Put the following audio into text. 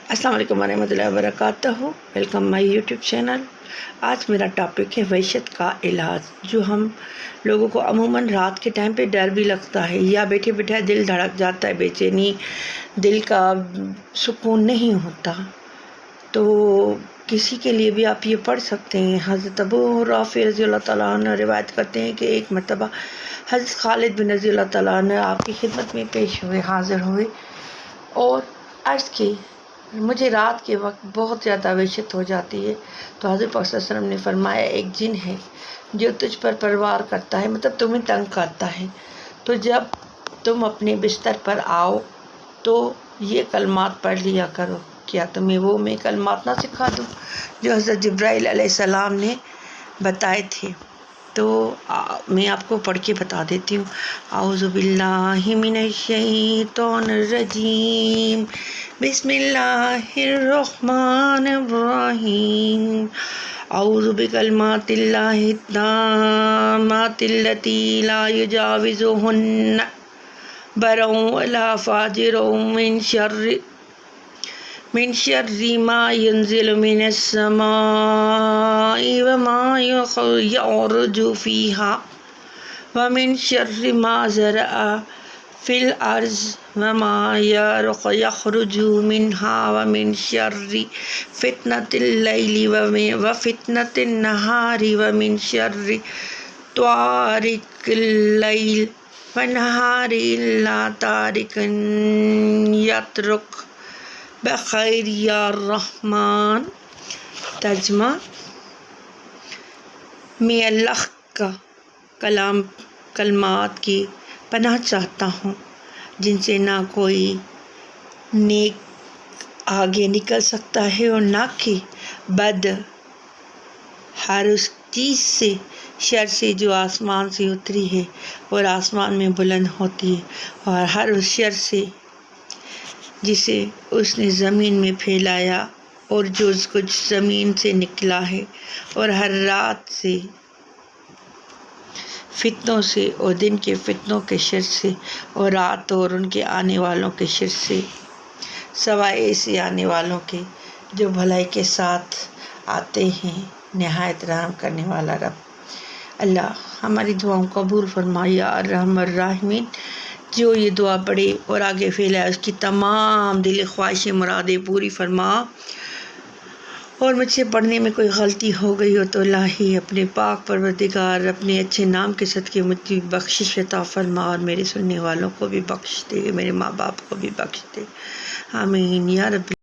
السلام علیکم ورحمۃ اللہ وبرکاتہ. ویلکم مائی یوٹیوب چینل. آج میرا ٹاپک ہے وحشت کا علاج، جو ہم لوگوں کو عموماً رات کے ٹائم پہ ڈر بھی لگتا ہے یا بیٹھے بیٹھے دل دھڑک جاتا ہے، بے چینی، دل کا سکون نہیں ہوتا. تو کسی کے لیے بھی آپ یہ پڑھ سکتے ہیں. حضرت ابو رافع رضی اللہ تعالیٰ عنہ روایت کرتے ہیں کہ ایک مرتبہ حضرت خالد بن رضی اللہ تعالیٰ عنہ آپ کی خدمت میں پیش ہوئے، حاضر ہوئے اور عرض کی مجھے رات کے وقت بہت زیادہ وحشت ہو جاتی ہے. تو حضرت پاک صلی اللہ علیہ وسلم نے فرمایا ایک جن ہے جو تجھ پر پروار کرتا ہے، مطلب تمہیں تنگ کرتا ہے. تو جب تم اپنے بستر پر آؤ تو یہ کلمات پڑھ لیا کرو. کیا تمہیں وہ میں کلمات نہ سکھا دوں جو حضرت جبرائیل علیہ السلام نے بتائے تھے؟ تو میں آپ کو پڑھ کے بتا دیتی ہوں. اعوذ باللہ من الشیطان الرجیم، بسم اللہ الرحمن الرحیم. اعوذ بکلمات اللہ التامات التی لا یجاوزہن بر ولا فاجر من شر ما ينزل من السماء وما يعرج فيها ومن شر ما زرع في الأرض وما يخرج منها ومن شر فتنة الليل وفتنة النهار ومن شر طارق الليل والنهار إلا طارقا يطرق بخیر یا رحمان. ترجمہ: میں اللہ کا کلمات کی پناہ چاہتا ہوں جن سے نہ کوئی نیک آگے نکل سکتا ہے اور نہ کہ بد، ہر اس چیز سے، شر سے جو آسمان سے اتری ہے اور آسمان میں بلند ہوتی ہے، اور ہر اس شر سے جسے اس نے زمین میں پھیلایا اور جو کچھ زمین سے نکلا ہے، اور ہر رات سے فتنوں سے اور دن کے فتنوں کے شر سے اور رات اور ان کے آنے والوں کے شر سے، سوائے ایسے آنے والوں کے جو بھلائی کے ساتھ آتے ہیں. نہایت رحم کرنے والا رب اللہ ہماری دعاؤں کو قبول فرمائے یا ارحم الراحمین. جو یہ دعا پڑھے اور آگے پھیلائے اس کی تمام دلی خواہشیں مرادیں پوری فرما. اور مجھ سے پڑھنے میں کوئی غلطی ہو گئی ہو تو الہی اپنے پاک پروردگار اپنے اچھے نام کے صدقے مجھے بخشش عطا فرما، اور میرے سننے والوں کو بھی بخش دے، میرے ماں باپ کو بھی بخش دے. آمین یا رب.